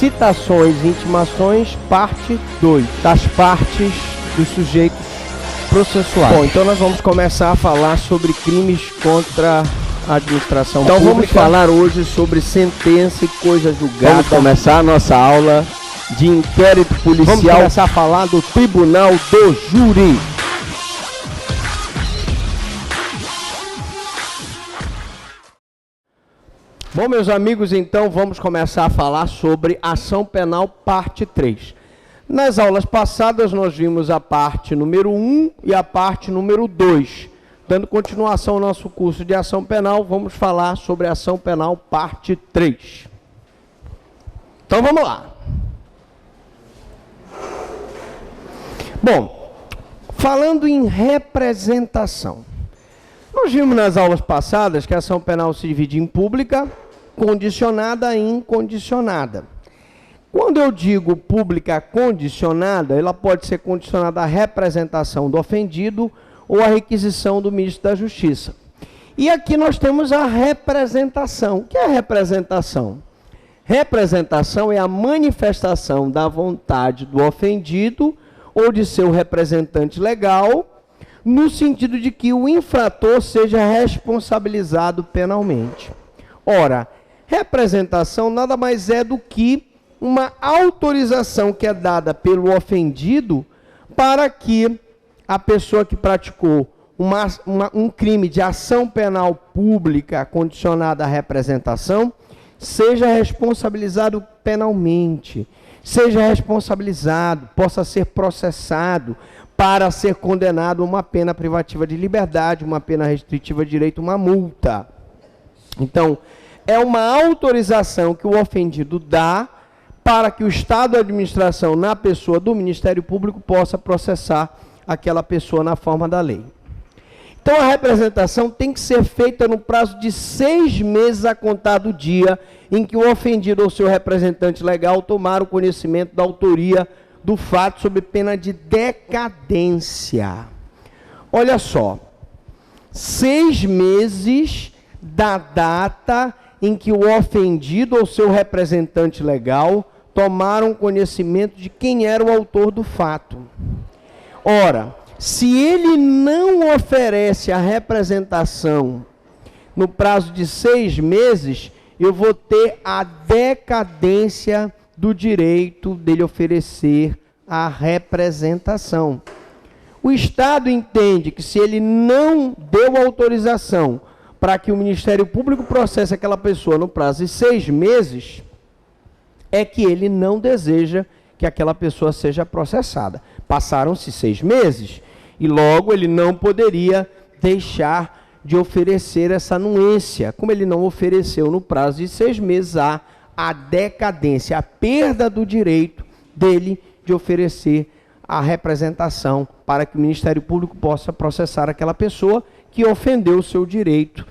citações e intimações, parte 2, das partes dos sujeitos processuais. Bom, então nós vamos começar a falar sobre crimes contra a administração pública. Então vamos falar hoje sobre sentença e coisa julgada. Vamos começar a nossa aula de inquérito policial. Vamos começar a falar do Tribunal do Júri. Bom, meus amigos, então vamos começar a falar sobre ação penal parte 3. Nas aulas passadas nós vimos a parte número 1 e a parte número 2. Dando continuação ao nosso curso de ação penal, vamos falar sobre ação penal parte 3. Então vamos lá. Bom, falando em representação. Nós vimos nas aulas passadas que a ação penal se divide em pública, condicionada e incondicionada. Quando eu digo pública condicionada, ela pode ser condicionada à representação do ofendido ou à requisição do ministro da Justiça. E aqui nós temos a representação. O que é representação? Representação é a manifestação da vontade do ofendido ou de seu representante legal, no sentido de que o infrator seja responsabilizado penalmente. Ora, representação nada mais é do que uma autorização que é dada pelo ofendido para que a pessoa que praticou um crime de ação penal pública condicionada à representação seja responsabilizado penalmente, seja responsabilizado, possa ser processado para ser condenado a uma pena privativa de liberdade, uma pena restritiva de direito, uma multa. Então, é uma autorização que o ofendido dá para que o Estado da administração, na pessoa do Ministério Público, possa processar aquela pessoa na forma da lei. Então, a representação tem que ser feita no prazo de 6 meses a contar do dia em que o ofendido ou seu representante legal tomar o conhecimento da autoria do fato sob pena de decadência. Olha só, 6 meses da data em que o ofendido ou seu representante legal tomaram conhecimento de quem era o autor do fato. Ora, se ele não oferece a representação no prazo de 6 meses, eu vou ter a decadência do direito dele oferecer a representação. O Estado entende que se ele não deu autorização para que o Ministério Público processe aquela pessoa no prazo de 6 meses, é que ele não deseja que aquela pessoa seja processada. Passaram-se 6 meses e logo ele não poderia deixar de oferecer essa anuência. Como ele não ofereceu no prazo de 6 meses, há a decadência, a perda do direito dele de oferecer a representação para que o Ministério Público possa processar aquela pessoa que ofendeu o seu direito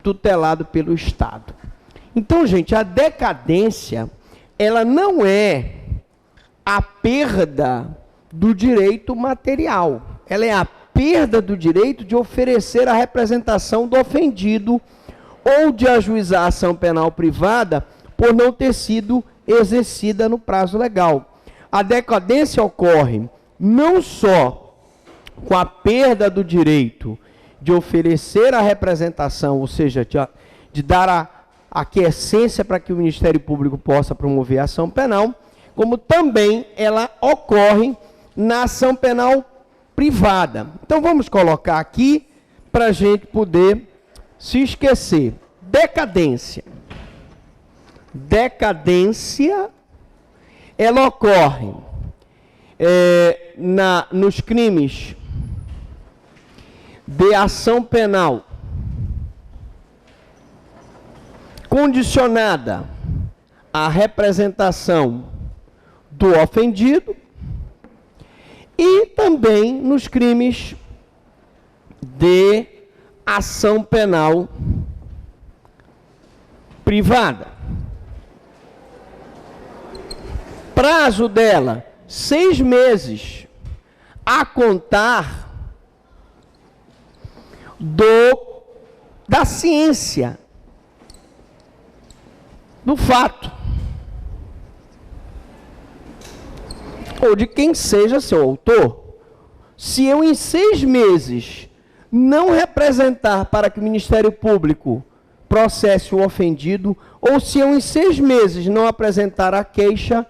tutelado pelo Estado. Então, gente, a decadência, ela não é a perda do direito material. Ela é a perda do direito de oferecer a representação do ofendido ou de ajuizar a ação penal privada por não ter sido exercida no prazo legal. A decadência ocorre não só com a perda do direito de oferecer a representação, ou seja, de dar a aquiescência para que o Ministério Público possa promover a ação penal, como também ela ocorre na ação penal privada. Então vamos colocar aqui para a gente poder se esquecer. Decadência. Decadência, ela ocorre nos crimes de ação penal condicionada à representação do ofendido e também nos crimes de ação penal privada. Prazo dela, 6 meses, a contar da ciência do fato. ou de quem seja seu autor. Se eu em 6 meses não representar para que o Ministério Público processe o ofendido, ou se eu em 6 meses não apresentar a queixa,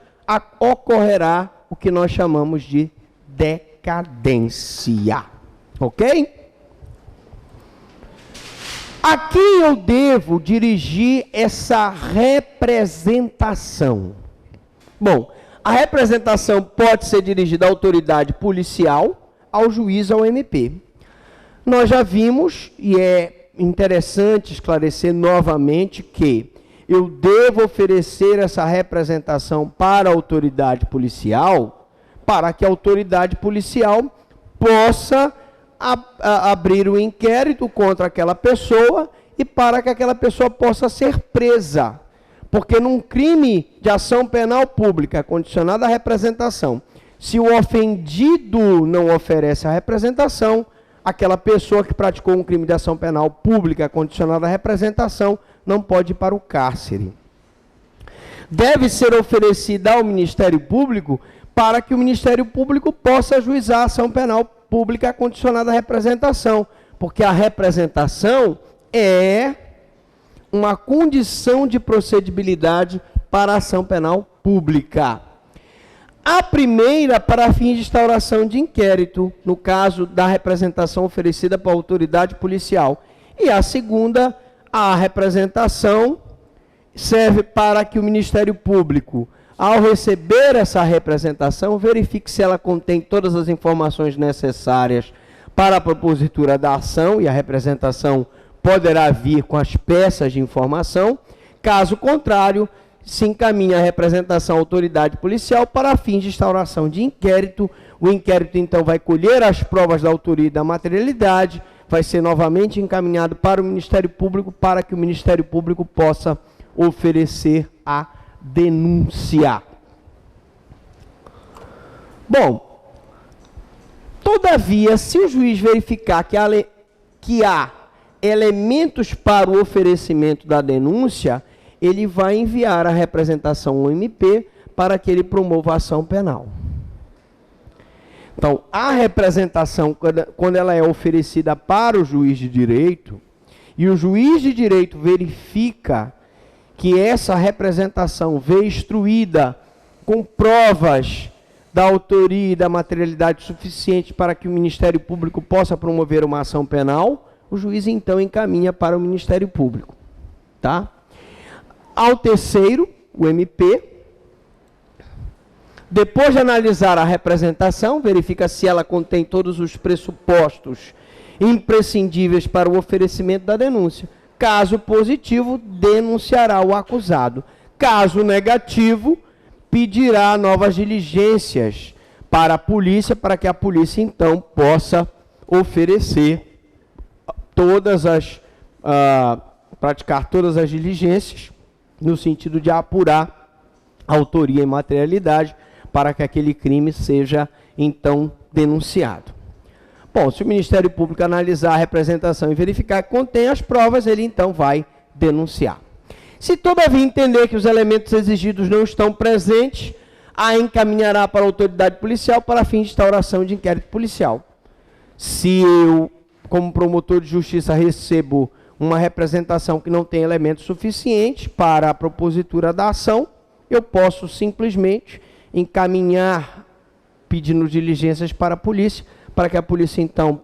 ocorrerá o que nós chamamos de decadência. Ok? A quem eu devo dirigir essa representação? Bom, a representação pode ser dirigida à autoridade policial, ao juiz, ao MP. Nós já vimos, e é interessante esclarecer novamente, que eu devo oferecer essa representação para a autoridade policial, para que a autoridade policial possa abrir o inquérito contra aquela pessoa e para que aquela pessoa possa ser presa. Porque num crime de ação penal pública condicionada à representação, se o ofendido não oferece a representação, aquela pessoa que praticou um crime de ação penal pública condicionada à representação não pode ir para o cárcere. Deve ser oferecida ao Ministério Público para que o Ministério Público possa ajuizar a ação penal pública condicionada à representação, porque a representação é uma condição de procedibilidade para a ação penal pública. A primeira, para fins de instauração de inquérito, no caso da representação oferecida para a autoridade policial. E a segunda, a representação serve para que o Ministério Público, ao receber essa representação, verifique se ela contém todas as informações necessárias para a propositura da ação, e a representação poderá vir com as peças de informação. Caso contrário, se encaminha a representação à autoridade policial para fins de instauração de inquérito. O inquérito, então, vai colher as provas da autoria e da materialidade, vai ser novamente encaminhado para o Ministério Público, para que o Ministério Público possa oferecer a denúncia. Bom, todavia, se o juiz verificar que há elementos para o oferecimento da denúncia, ele vai enviar a representação ao MP para que ele promova a ação penal. Então, a representação, quando ela é oferecida para o juiz de direito, e o juiz de direito verifica que essa representação veio instruída com provas da autoria e da materialidade suficiente para que o Ministério Público possa promover uma ação penal, o juiz então encaminha para o Ministério Público. Tá? Ao terceiro, o MP, depois de analisar a representação, verifica se ela contém todos os pressupostos imprescindíveis para o oferecimento da denúncia. Caso positivo, denunciará o acusado. Caso negativo, pedirá novas diligências para a polícia, para que a polícia, então, possa oferecer praticar todas as diligências, no sentido de apurar a autoria e materialidade, para que aquele crime seja, então, denunciado. Bom, se o Ministério Público analisar a representação e verificar que contém as provas, ele, então, vai denunciar. Se, todavia, entender que os elementos exigidos não estão presentes, a encaminhará para a autoridade policial para fins de instauração de inquérito policial. Se eu, como promotor de justiça, recebo uma representação que não tem elementos suficientes para a propositura da ação, eu posso simplesmente encaminhar, pedindo diligências para a polícia, para que a polícia, então,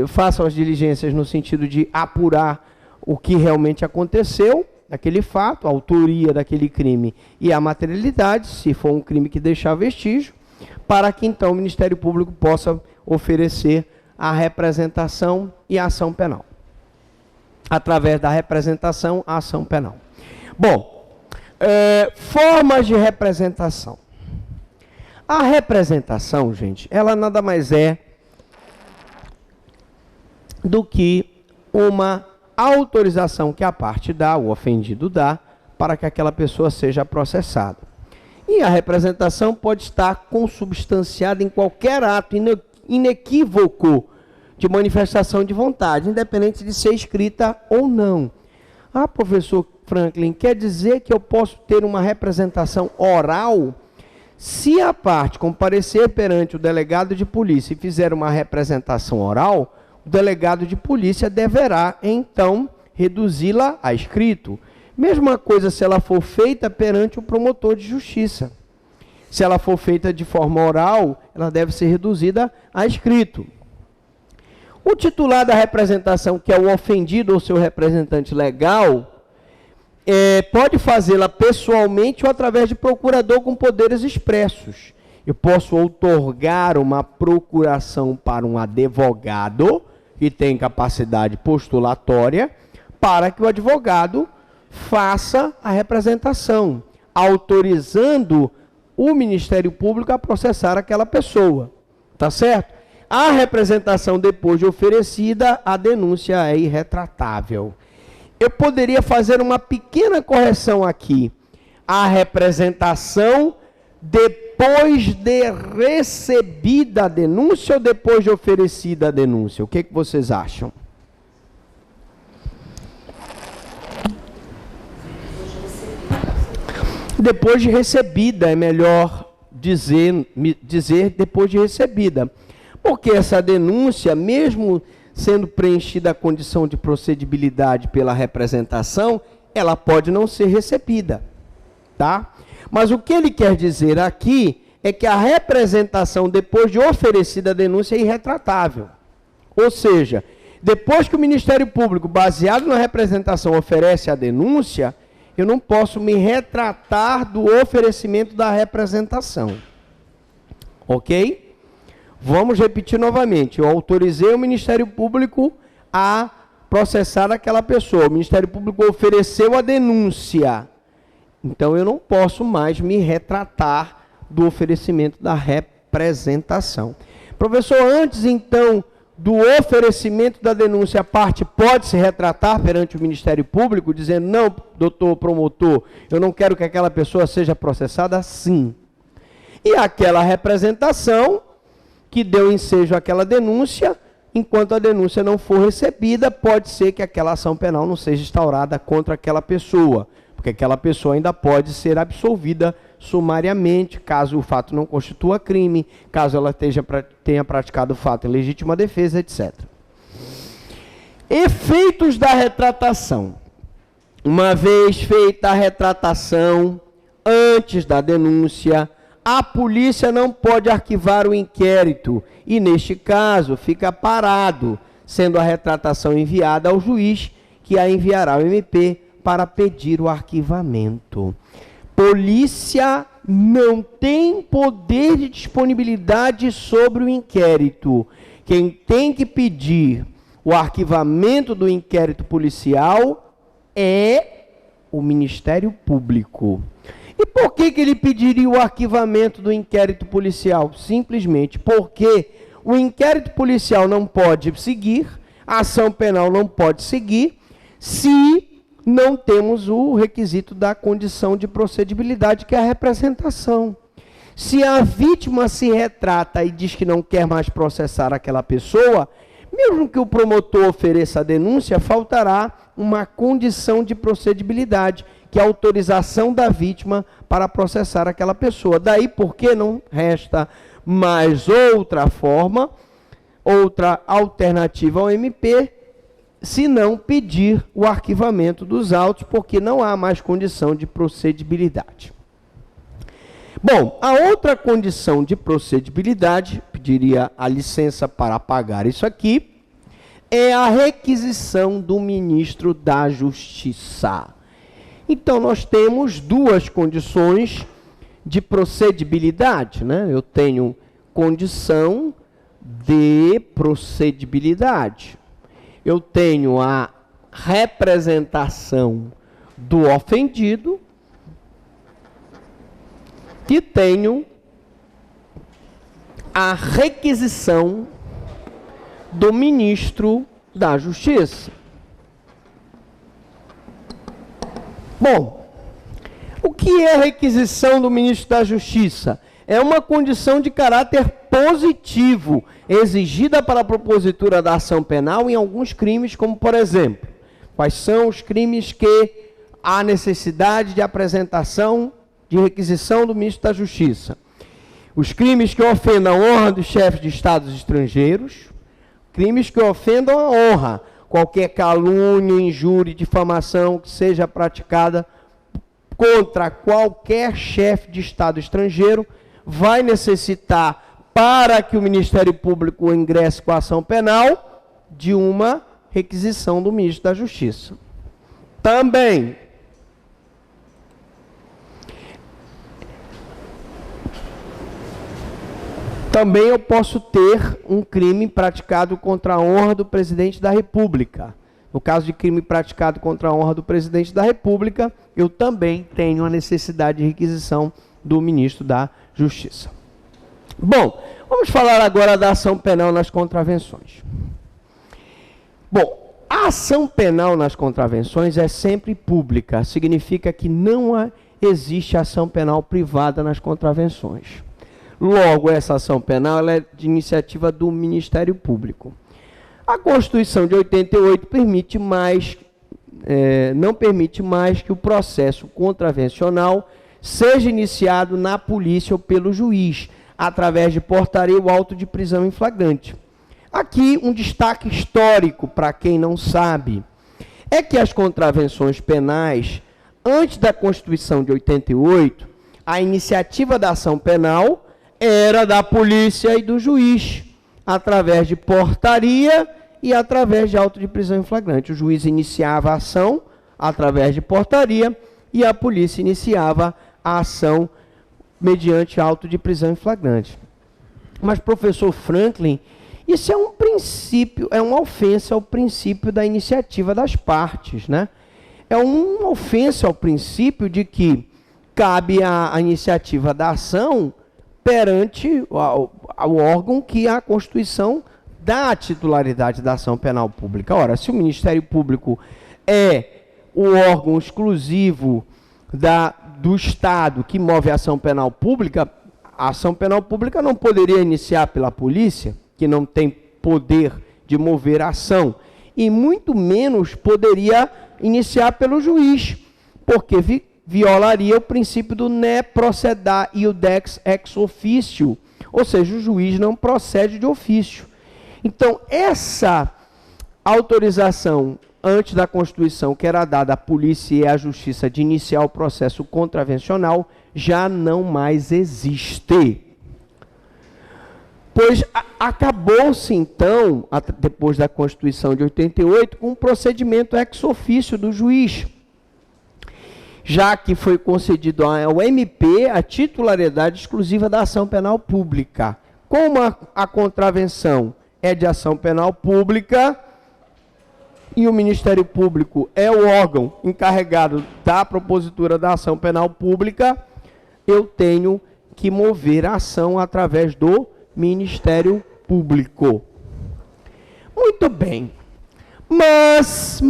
faça as diligências no sentido de apurar o que realmente aconteceu, daquele fato, a autoria daquele crime e a materialidade, se for um crime que deixar vestígio, para que, então, o Ministério Público possa oferecer a representação e a ação penal. Através da representação, a ação penal. Bom, formas de representação. A representação, gente, ela nada mais é do que uma autorização que a parte dá, o ofendido dá, para que aquela pessoa seja processada. E a representação pode estar consubstanciada em qualquer ato inequívoco de manifestação de vontade, independente de ser escrita ou não. Ah, professor Franklin, quer dizer que eu posso ter uma representação oral? Se a parte comparecer perante o delegado de polícia e fizer uma representação oral, o delegado de polícia deverá, então, reduzi-la a escrito. Mesma coisa se ela for feita perante o promotor de justiça. Se ela for feita de forma oral, ela deve ser reduzida a escrito. O titular da representação, que é o ofendido ou seu representante legal, pode fazê-la pessoalmente ou através de procurador com poderes expressos. Eu posso outorgar uma procuração para um advogado que tem capacidade postulatória para que o advogado faça a representação, autorizando o Ministério Público a processar aquela pessoa. Tá certo? A representação depois de oferecida, a denúncia é irretratável. Eu poderia fazer uma pequena correção aqui. A representação depois de recebida a denúncia ou depois de oferecida a denúncia? O que vocês acham? Depois de recebida, é melhor dizer depois de recebida. Porque essa denúncia, mesmo sendo preenchida a condição de procedibilidade pela representação, ela pode não ser recebida, tá? Mas o que ele quer dizer aqui é que a representação depois de oferecida a denúncia é irretratável. Ou seja, depois que o Ministério Público, baseado na representação, oferece a denúncia, eu não posso me retratar do oferecimento da representação. Ok? Vamos repetir novamente. Eu autorizei o Ministério Público a processar aquela pessoa. O Ministério Público ofereceu a denúncia. Então, eu não posso mais me retratar do oferecimento da representação. Professor, antes, então, do oferecimento da denúncia, a parte pode se retratar perante o Ministério Público, dizendo, não, doutor promotor, eu não quero que aquela pessoa seja processada? Sim. E aquela representação que deu ensejo àquela denúncia, enquanto a denúncia não for recebida, pode ser que aquela ação penal não seja instaurada contra aquela pessoa, porque aquela pessoa ainda pode ser absolvida sumariamente, caso o fato não constitua crime, caso ela tenha praticado o fato em legítima defesa, etc. Efeitos da retratação. Uma vez feita a retratação, antes da denúncia, a polícia não pode arquivar o inquérito e, neste caso, fica parado, sendo a retratação enviada ao juiz, que a enviará ao MP para pedir o arquivamento. Polícia não tem poder de disponibilidade sobre o inquérito. Quem tem que pedir o arquivamento do inquérito policial é o Ministério Público. E por que ele pediria o arquivamento do inquérito policial? Simplesmente porque o inquérito policial não pode seguir, a ação penal não pode seguir, se não temos o requisito da condição de procedibilidade, que é a representação. Se a vítima se retrata e diz que não quer mais processar aquela pessoa, mesmo que o promotor ofereça a denúncia, faltará uma condição de procedibilidade, que é a autorização da vítima para processar aquela pessoa. Daí porque não resta mais outra forma, outra alternativa ao MP, se não pedir o arquivamento dos autos, porque não há mais condição de procedibilidade. Bom, a outra condição de procedibilidade, pediria a licença para apagar isso aqui, é a requisição do ministro da Justiça. Então, nós temos duas condições de procedibilidade, né? Eu tenho condição de procedibilidade. Eu tenho a representação do ofendido e tenho a requisição do ministro da Justiça. Bom, o que é a requisição do ministro da Justiça? É uma condição de caráter positivo, exigida para a propositura da ação penal em alguns crimes, como, por exemplo, quais são os crimes que há necessidade de apresentação de requisição do ministro da Justiça? os crimes que ofendam a honra dos chefes de estados estrangeiros, crimes que ofendam a honra, qualquer calúnia, injúria, difamação que seja praticada contra qualquer chefe de estado estrangeiro, vai necessitar, para que o Ministério Público ingresse com a ação penal, de uma requisição do ministro da Justiça. Também eu posso ter um crime praticado contra a honra do presidente da República. No caso de crime praticado contra a honra do presidente da República, eu também tenho a necessidade de requisição do ministro da Justiça. Bom, vamos falar agora da ação penal nas contravenções. Bom, a ação penal nas contravenções é sempre pública, significa que não existe ação penal privada nas contravenções. Logo, essa ação penal ela é de iniciativa do Ministério Público. A Constituição de 88 não permite mais que o processo contravencional seja iniciado na polícia ou pelo juiz, através de portaria ou auto de prisão em flagrante. Aqui, um destaque histórico para quem não sabe, é que as contravenções penais, antes da Constituição de 88, a iniciativa da ação penal era da polícia e do juiz, através de portaria e através de auto de prisão em flagrante. O juiz iniciava a ação através de portaria e a polícia iniciava a ação mediante auto de prisão em flagrante. Mas, professor Franklin, isso é um princípio, é uma ofensa ao princípio da iniciativa das partes, né? É uma ofensa ao princípio de que cabe a iniciativa da ação perante ao órgão que a Constituição dá a titularidade da ação penal pública. Ora, se o Ministério Público é o órgão exclusivo do Estado que move a ação penal pública, a ação penal pública não poderia iniciar pela polícia, que não tem poder de mover a ação, e muito menos poderia iniciar pelo juiz, porque violaria o princípio do ne procedar iudex ex officio, ou seja, o juiz não procede de ofício. Então, essa autorização antes da Constituição, que era dada à polícia e à justiça de iniciar o processo contravencional, já não mais existe. Pois acabou-se, então, depois da Constituição de 88, com um procedimento ex officio do juiz, já que foi concedido ao MP a titularidade exclusiva da ação penal pública. Como a contravenção é de ação penal pública e o Ministério Público é o órgão encarregado da propositura da ação penal pública, eu tenho que mover a ação através do Ministério Público. Muito bem. Mas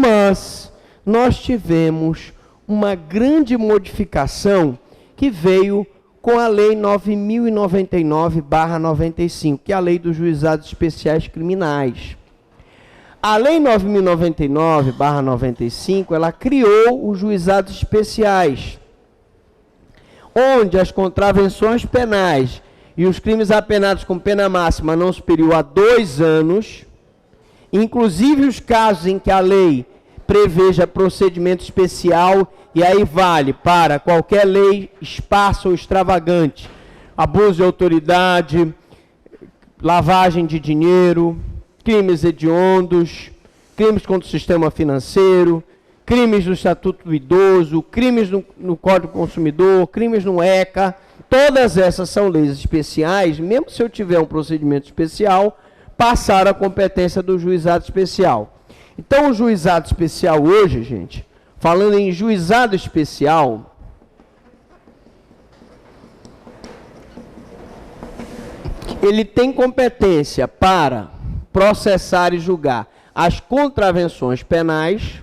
nós tivemos uma grande modificação que veio com a Lei 9.099/95, que é a Lei dos Juizados Especiais Criminais. A Lei 9.099/95, ela criou os juizados especiais, onde as contravenções penais e os crimes apenados com pena máxima não superior a 2 anos, inclusive os casos em que a lei preveja procedimento especial, e aí vale para qualquer lei esparsa ou extravagante, abuso de autoridade, lavagem de dinheiro, crimes hediondos, crimes contra o sistema financeiro, crimes do Estatuto do Idoso, crimes no Código do Consumidor, crimes no ECA, todas essas são leis especiais, mesmo se eu tiver um procedimento especial, passaram a competência do juizado especial. Então, o juizado especial hoje, gente, falando em juizado especial, ele tem competência para processar e julgar as contravenções penais,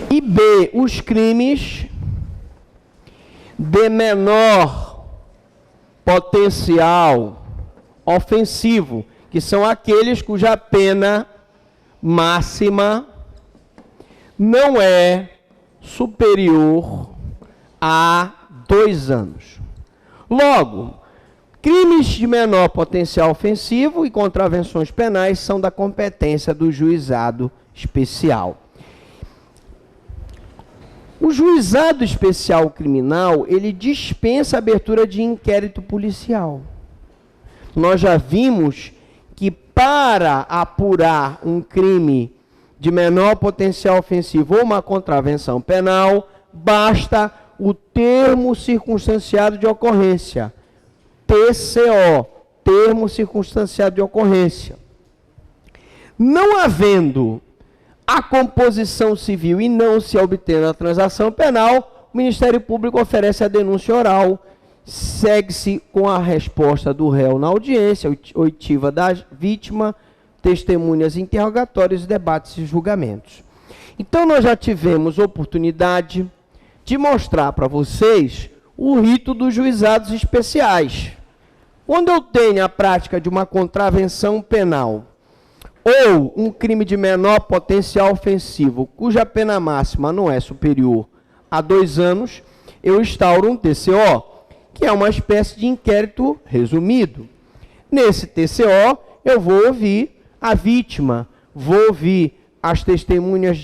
e B, os crimes de menor potencial ofensivo, que são aqueles cuja pena máxima não é superior a 2 anos. Logo, crimes de menor potencial ofensivo e contravenções penais são da competência do juizado especial. O juizado especial criminal, ele dispensa a abertura de inquérito policial. Nós já vimos que para apurar um crime de menor potencial ofensivo ou uma contravenção penal, basta o termo circunstanciado de ocorrência. TCO, termo circunstanciado de ocorrência. Não havendo a composição civil e não se obtendo a transação penal, o Ministério Público oferece a denúncia oral, segue-se com a resposta do réu na audiência, oitiva da vítima, testemunhas, interrogatórios, debates e julgamentos. Então, nós já tivemos oportunidade de mostrar para vocês o rito dos juizados especiais. Quando eu tenho a prática de uma contravenção penal ou um crime de menor potencial ofensivo, cuja pena máxima não é superior a 2 anos, eu instauro um TCO, que é uma espécie de inquérito resumido. Nesse TCO, eu vou ouvir a vítima, vou ouvir as testemunhas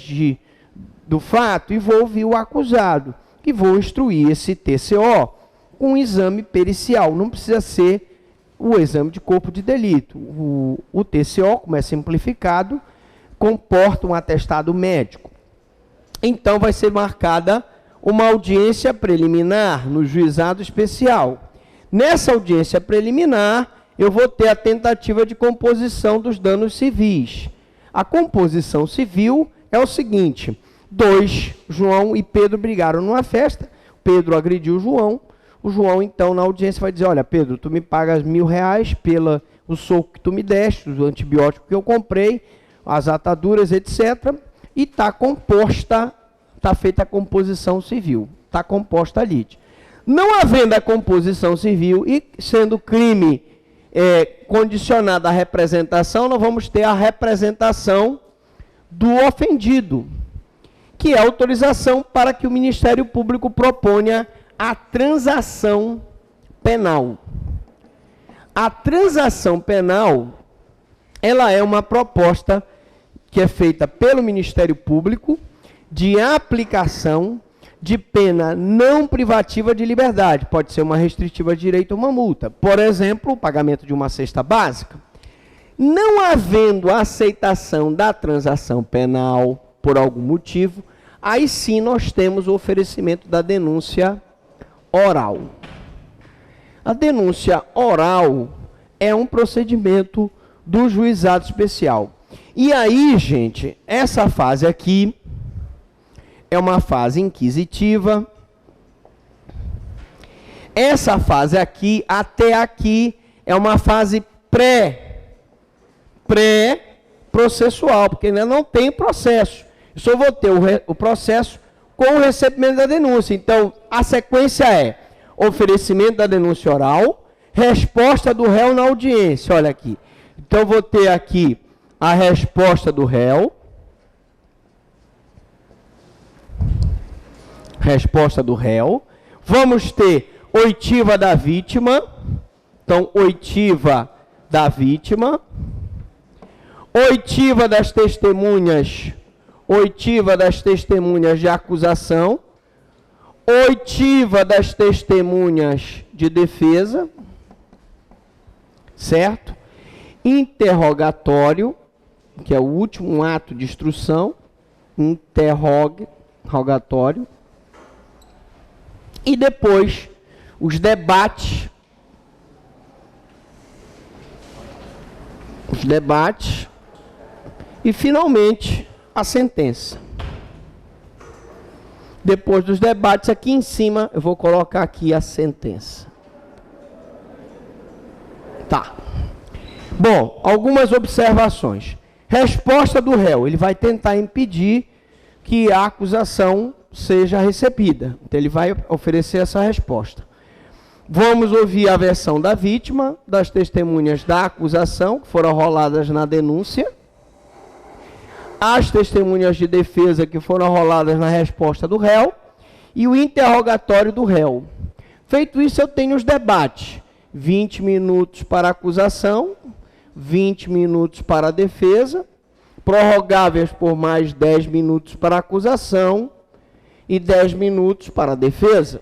do fato e vou ouvir o acusado, e vou instruir esse TCO com um exame pericial. Não precisa ser o exame de corpo de delito. O TCO, como é simplificado, comporta um atestado médico. Então, vai ser marcada uma audiência preliminar no juizado especial. Nessa audiência preliminar, eu vou ter a tentativa de composição dos danos civis. A composição civil é o seguinte: João e Pedro brigaram numa festa, Pedro agrediu o João, então, na audiência vai dizer: olha, Pedro, tu me pagas R$1.000 pelo soco que tu me deste, o antibiótico que eu comprei, as ataduras, etc. E está composta, está feita a composição civil, está composta a lide. Não havendo a composição civil e sendo crime condicionado à representação, nós vamos ter a representação do ofendido, que é a autorização para que o Ministério Público proponha a transação penal. A transação penal, ela é uma proposta que é feita pelo Ministério Público de aplicação de pena não privativa de liberdade. Pode ser uma restritiva de direito ou uma multa. Por exemplo, o pagamento de uma cesta básica. Não havendo aceitação da transação penal por algum motivo, aí sim nós temos o oferecimento da denúncia oral. A denúncia oral é um procedimento do juizado especial. E aí, gente, essa fase aqui é uma fase inquisitiva. Essa fase aqui, até aqui, é uma fase pré-processual, porque ainda não tem processo. Eu só vou ter o processo com o recebimento da denúncia. Então, a sequência é oferecimento da denúncia oral, resposta do réu na audiência. Olha aqui. Então, vou ter aqui a resposta do réu. Resposta do réu. Vamos ter oitiva da vítima. Então, oitiva da vítima. Oitiva das testemunhas. Oitiva das testemunhas de acusação. Oitiva das testemunhas de defesa. Certo? Interrogatório, que é o último ato de instrução. Interrogatório. E depois, os debates. Os debates. E, finalmente, a sentença. Depois dos debates, aqui em cima, eu vou colocar aqui a sentença. Tá. Bom, algumas observações. Resposta do réu. Ele vai tentar impedir que a acusação seja recebida. Então, ele vai oferecer essa resposta. Vamos ouvir a versão da vítima, das testemunhas da acusação, que foram roladas na denúncia. as testemunhas de defesa que foram roladas na resposta do réu e o interrogatório do réu. Feito isso, eu tenho os debates. 20 minutos para a acusação, 20 minutos para a defesa, prorrogáveis por mais 10 minutos para a acusação e 10 minutos para a defesa.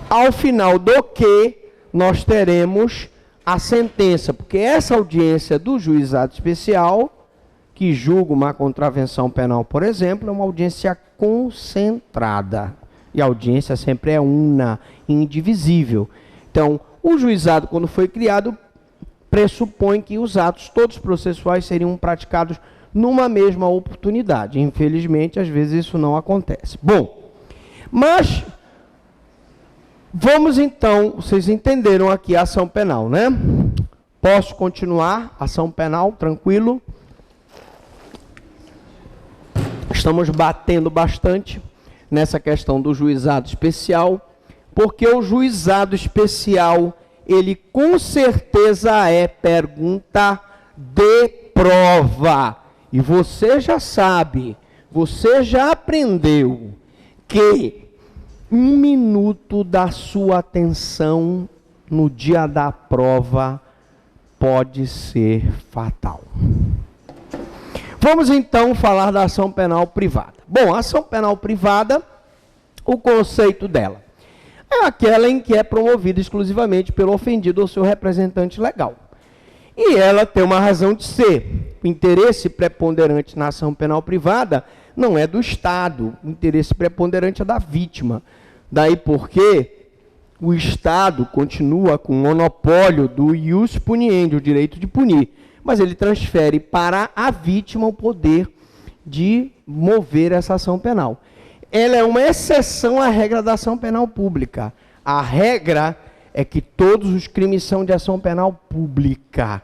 Ao final do que, nós teremos a sentença, porque essa audiência do juizado especial, que julga uma contravenção penal, por exemplo, é uma audiência concentrada. E a audiência sempre é una, indivisível. Então, o juizado, quando foi criado, pressupõe que os atos todos processuais seriam praticados numa mesma oportunidade. Infelizmente, às vezes isso não acontece. Bom, mas vamos então, vocês entenderam aqui a ação penal, né? Posso continuar? Ação penal, tranquilo? Estamos batendo bastante nessa questão do juizado especial, porque o juizado especial, ele com certeza é pergunta de prova. E você já sabe, você já aprendeu que 1 minuto da sua atenção no dia da prova pode ser fatal. Vamos então falar da ação penal privada. Bom, a ação penal privada, o conceito dela é aquela em que é promovida exclusivamente pelo ofendido ou seu representante legal. E ela tem uma razão de ser. O interesse preponderante na ação penal privada não é do Estado, o interesse preponderante é da vítima. Daí porque o Estado continua com o monopólio do ius puniendi, o direito de punir, mas ele transfere para a vítima o poder de mover essa ação penal. Ela é uma exceção à regra da ação penal pública. A regra é que todos os crimes são de ação penal pública.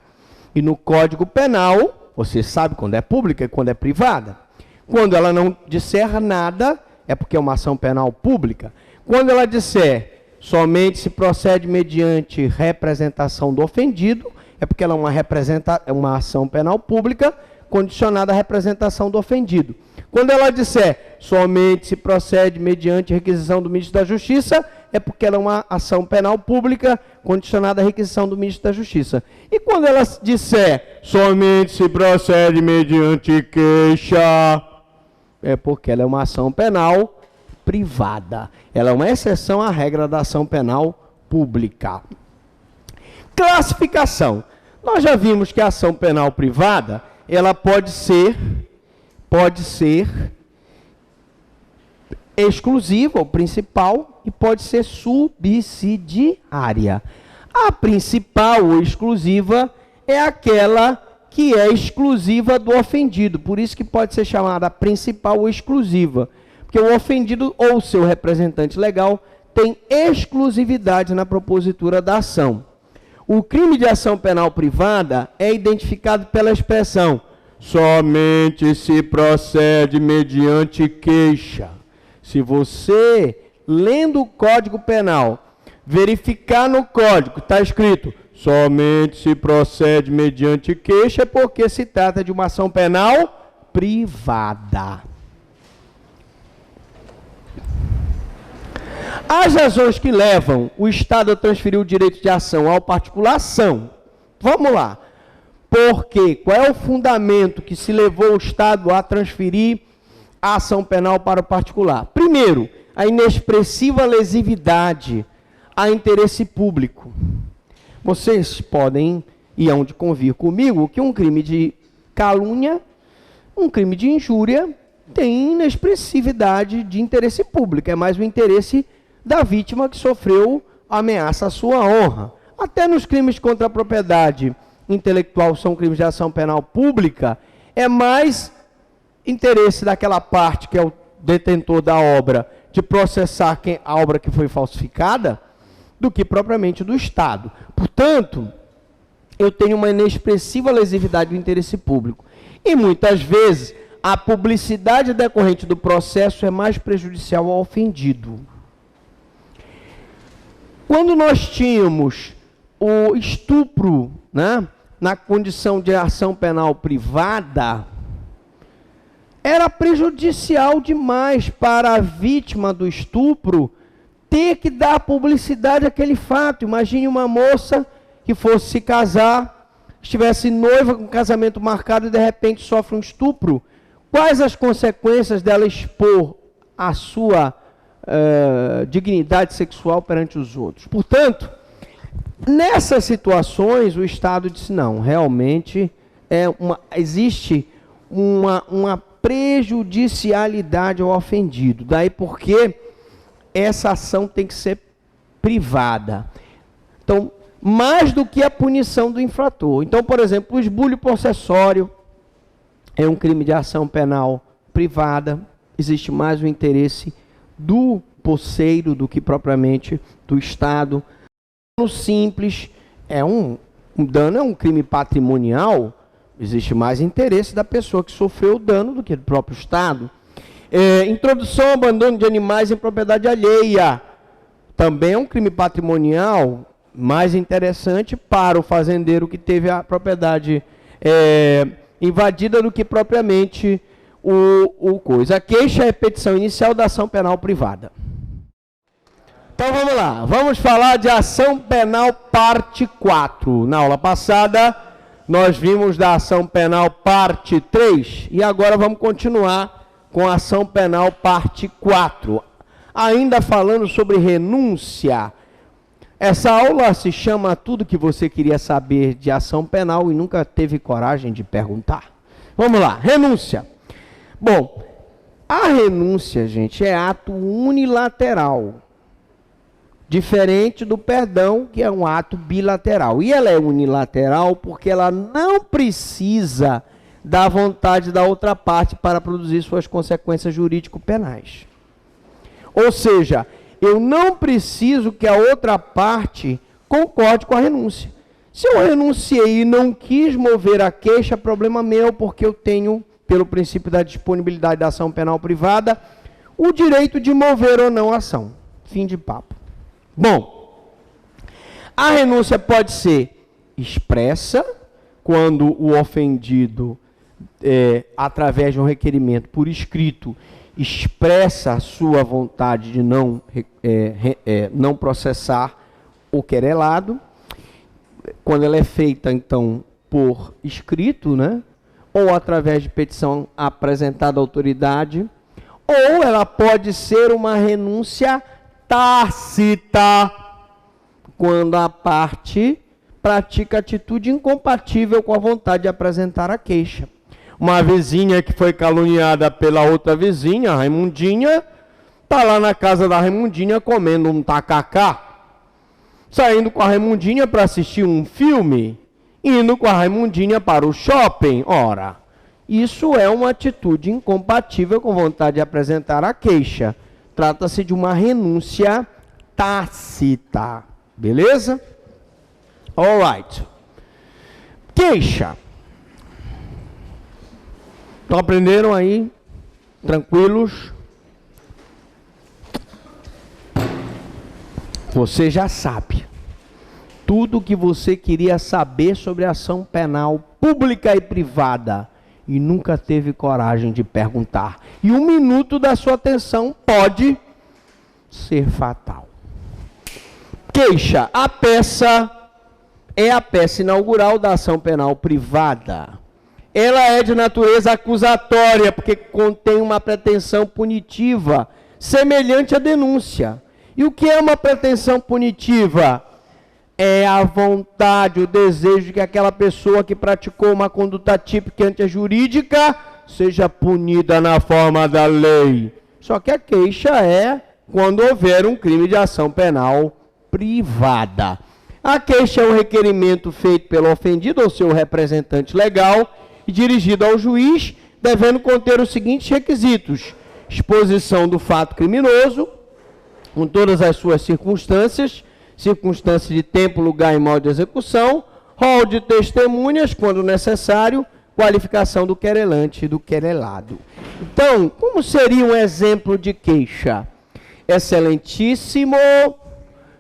E no Código Penal, você sabe quando é pública e quando é privada. Quando ela não disser nada, é porque é uma ação penal pública. Quando ela disser somente se procede mediante representação do ofendido, é porque ela é uma ação penal pública condicionada à representação do ofendido. Quando ela disser somente se procede mediante requisição do ministro da Justiça, é porque ela é uma ação penal pública condicionada à requisição do ministro da Justiça. E quando ela disser somente se procede mediante queixa, é porque ela é uma ação penal privada. Ela é uma exceção à regra da ação penal pública. Classificação. Nós já vimos que a ação penal privada, ela pode ser exclusiva, ou principal, e pode ser subsidiária. A principal ou exclusiva é aquela que é exclusiva do ofendido, por isso que pode ser chamada principal ou exclusiva, porque o ofendido ou seu representante legal tem exclusividade na propositura da ação. O crime de ação penal privada é identificado pela expressão somente se procede mediante queixa. Se você, lendo o Código Penal, verificar no Código, está escrito somente se procede mediante queixa, é porque se trata de uma ação penal privada. As razões que levam o Estado a transferir o direito de ação ao particular são, vamos lá, porque qual é o fundamento que se levou o Estado a transferir a ação penal para o particular? Primeiro, a inexpressiva lesividade a interesse público. Vocês podem e hão de convir comigo que um crime de calúnia, um crime de injúria, tem inexpressividade de interesse público, é mais o interesse da vítima que sofreu ameaça à sua honra. Até nos crimes contra a propriedade intelectual, são crimes de ação penal pública, é mais interesse daquela parte que é o detentor da obra de processar a obra que foi falsificada do que propriamente do Estado. Portanto, eu tenho uma inexpressiva lesividade do interesse público. E muitas vezes a publicidade decorrente do processo é mais prejudicial ao ofendido. Quando nós tínhamos o estupro, né, na condição de ação penal privada, era prejudicial demais para a vítima do estupro ter que dar publicidade àquele fato. Imagine uma moça que fosse se casar, estivesse noiva com casamento marcado e de repente sofre um estupro. Quais as consequências dela expor a sua dignidade sexual perante os outros? Portanto, nessas situações, o Estado disse, não, realmente existe uma prejudicialidade ao ofendido. Daí porque essa ação tem que ser privada. Então, mais do que a punição do infrator. Então, por exemplo, o esbulho possessório é um crime de ação penal privada. Existe mais o interesse do posseiro do que propriamente do Estado. No simples, dano é um crime patrimonial, existe mais interesse da pessoa que sofreu o dano do que do próprio Estado. Introdução ao abandono de animais em propriedade alheia, também é um crime patrimonial, mais interessante para o fazendeiro que teve a propriedade invadida do que propriamente o coisa. A queixa é petição inicial da ação penal privada. Então vamos lá, vamos falar de ação penal parte 4. Na aula passada, nós vimos da ação penal parte 3 e agora vamos continuar com a ação penal parte 4. Ainda falando sobre renúncia. Essa aula se chama Tudo que você queria saber de ação penal e nunca teve coragem de perguntar. Vamos lá, renúncia. Bom, a renúncia, gente, é ato unilateral. Diferente do perdão, que é um ato bilateral. E ela é unilateral porque ela não precisa da vontade da outra parte para produzir suas consequências jurídico-penais. Ou seja, eu não preciso que a outra parte concorde com a renúncia. Se eu renunciei e não quis mover a queixa, problema meu, porque eu tenho, pelo princípio da disponibilidade da ação penal privada, o direito de mover ou não a ação. Fim de papo. Bom, a renúncia pode ser expressa, quando o ofendido, através de um requerimento por escrito, expressa a sua vontade de não processar o querelado. Quando ela é feita, então, por escrito, né? Ou através de petição apresentada à autoridade, ou ela pode ser uma renúncia tácita, quando a parte pratica atitude incompatível com a vontade de apresentar a queixa. Uma vizinha que foi caluniada pela outra vizinha, a Raimundinha, está lá na casa da Raimundinha comendo um tacacá, saindo com a Raimundinha para assistir um filme, indo com a Raimundinha para o shopping. Ora, isso é uma atitude incompatível com vontade de apresentar a queixa. Trata-se de uma renúncia tácita. Beleza? Alright. Queixa. Então aprenderam aí? Tranquilos? Você já sabe tudo o que você queria saber sobre ação penal pública e privada e nunca teve coragem de perguntar. E 1 minuto da sua atenção pode ser fatal. Queixa. A peça é a peça inaugural da ação penal privada. Ela é de natureza acusatória, porque contém uma pretensão punitiva, semelhante à denúncia. E o que é uma pretensão punitiva? É a vontade, o desejo de que aquela pessoa que praticou uma conduta típica antijurídica seja punida na forma da lei. Só que a queixa é quando houver um crime de ação penal privada. A queixa é um requerimento feito pelo ofendido ou seu representante legal e dirigido ao juiz, devendo conter os seguintes requisitos: exposição do fato criminoso, com todas as suas circunstâncias, circunstâncias de tempo, lugar e modo de execução, rol de testemunhas, quando necessário, qualificação do querelante e do querelado. Então, como seria um exemplo de queixa? Excelentíssimo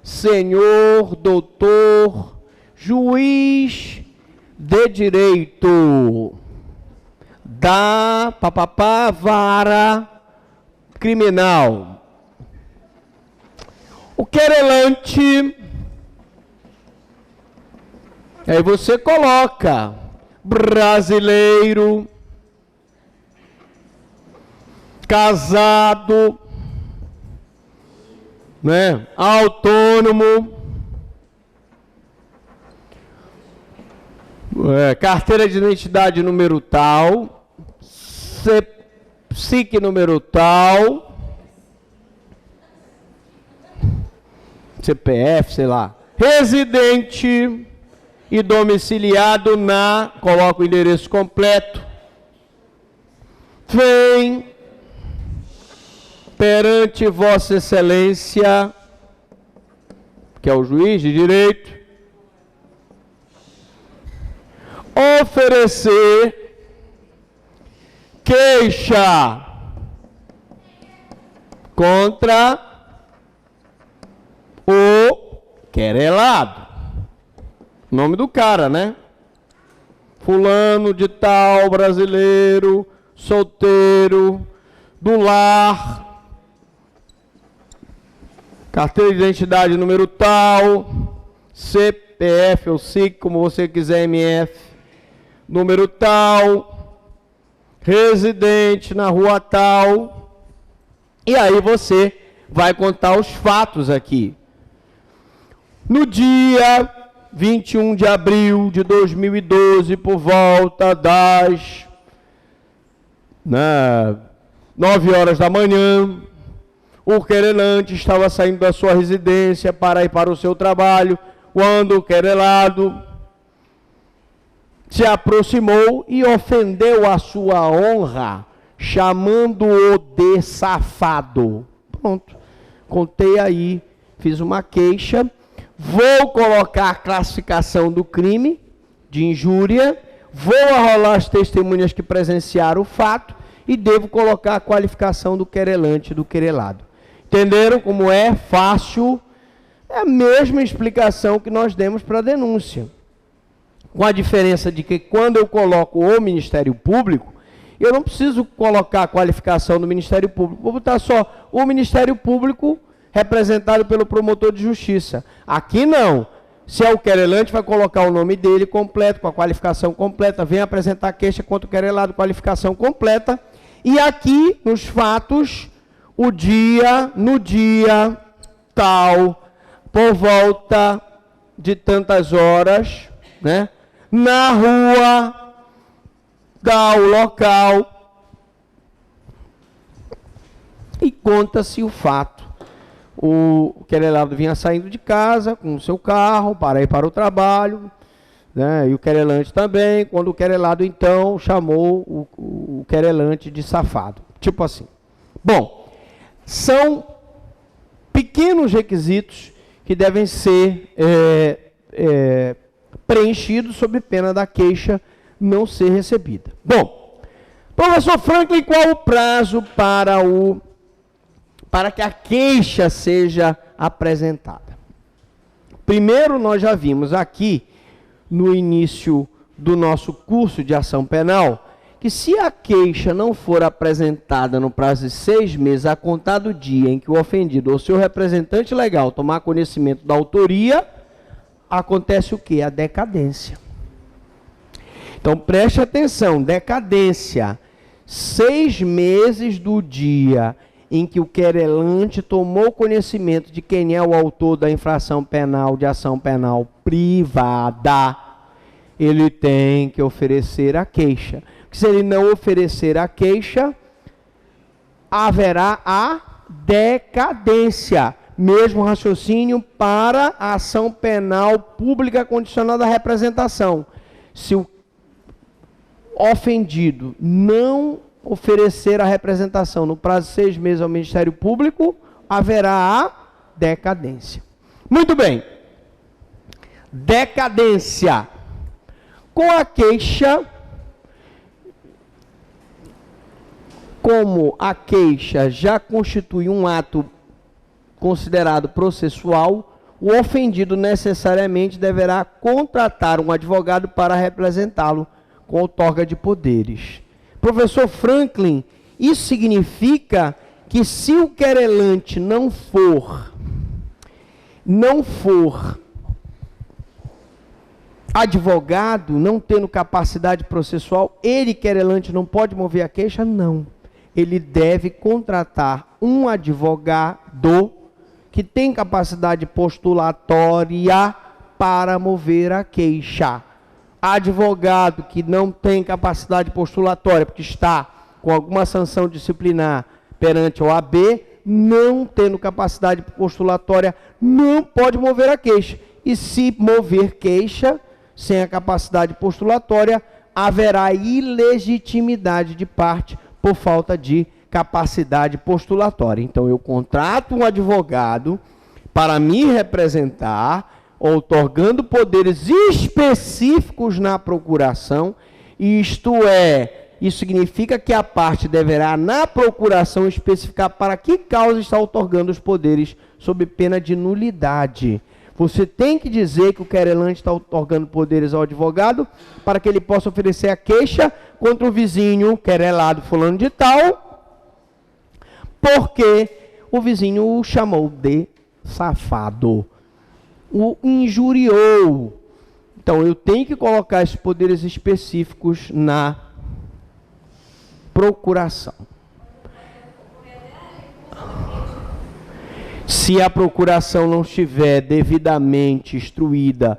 senhor doutor, juiz de direito da vara criminal. O querelante, aí você coloca brasileiro, casado, né, autônomo, carteira de identidade número tal, SIC número tal, CPF, sei lá, residente e domiciliado coloca o endereço completo, vem perante Vossa Excelência, que é o juiz de direito, oferecer queixa contra o querelado. Nome do cara, né? Fulano de tal, brasileiro, solteiro, do lar, carteira de identidade número tal, CPF ou SIC, como você quiser, MF, número tal, residente na rua tal, e aí você vai contar os fatos aqui. No dia 21 de abril de 2012, por volta das 9 horas da manhã, o querelante estava saindo da sua residência para ir para o seu trabalho, quando o querelado se aproximou e ofendeu a sua honra, chamando-o de safado. Pronto, contei aí, fiz uma queixa, vou colocar a classificação do crime de injúria, vou arrolar as testemunhas que presenciaram o fato e devo colocar a qualificação do querelante e do querelado. Entenderam como é fácil? É a mesma explicação que nós demos para a denúncia. Com a diferença de que quando eu coloco o Ministério Público, eu não preciso colocar a qualificação do Ministério Público. Vou botar só o Ministério Público representado pelo promotor de justiça. Aqui não. Se é o querelante, vai colocar o nome dele completo, com a qualificação completa, vem apresentar queixa contra o querelado, qualificação completa. E aqui, nos fatos, no dia tal, por volta de tantas horas, né, na rua, tal local, e conta-se o fato. O querelado vinha saindo de casa com o seu carro para ir para o trabalho, né, e o querelante também, quando o querelado então chamou o querelante de safado. Tipo assim. Bom, são pequenos requisitos que devem ser preenchidos sob pena da queixa não ser recebida. Bom, professor Franklin, qual o prazo para que a queixa seja apresentada? Primeiro, nós já vimos aqui, no início do nosso curso de ação penal, que se a queixa não for apresentada no prazo de 6 meses, a contar do dia em que o ofendido ou seu representante legal tomar conhecimento da autoria, acontece o quê? A decadência. Então, preste atenção, decadência, 6 meses do dia em que o querelante tomou conhecimento de quem é o autor da infração penal, de ação penal privada, ele tem que oferecer a queixa. Se ele não oferecer a queixa, haverá a decadência. Mesmo raciocínio para a ação penal pública condicionada à representação. Se o ofendido não oferecer a representação no prazo de 6 meses ao Ministério Público, haverá a decadência. Muito bem. Decadência. Com a queixa, como a queixa já constitui um ato considerado processual, o ofendido necessariamente deverá contratar um advogado para representá-lo com outorga de poderes. Professor Franklin, isso significa que se o querelante não for advogado, não tendo capacidade processual, ele, querelante, não pode mover a queixa? Não. Ele deve contratar um advogado que tem capacidade postulatória para mover a queixa. Advogado que não tem capacidade postulatória, porque está com alguma sanção disciplinar perante a OAB, não tendo capacidade postulatória, não pode mover a queixa. E se mover queixa sem a capacidade postulatória, haverá ilegitimidade de parte por falta de capacidade postulatória. Então, eu contrato um advogado para me representar, outorgando poderes específicos na procuração, isto é, isso significa que a parte deverá, na procuração, especificar para que causa está outorgando os poderes, sob pena de nulidade. Você tem que dizer que o querelante está outorgando poderes ao advogado para que ele possa oferecer a queixa contra o vizinho querelado fulano de tal, porque o vizinho o chamou de safado, o injuriou. Então, eu tenho que colocar esses poderes específicos na procuração. Se a procuração não estiver devidamente instruída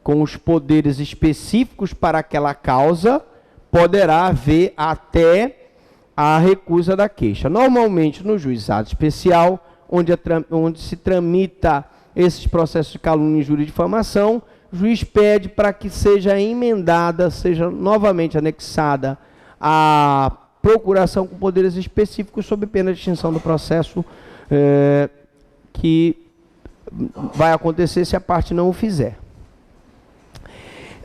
com os poderes específicos para aquela causa, poderá haver até a recusa da queixa. Normalmente, no juizado especial, onde se tramita esses processos de calúnia, injúria e difamação, o juiz pede para que seja emendada, seja novamente anexada a procuração com poderes específicos sob pena de extinção do processo, que vai acontecer se a parte não o fizer.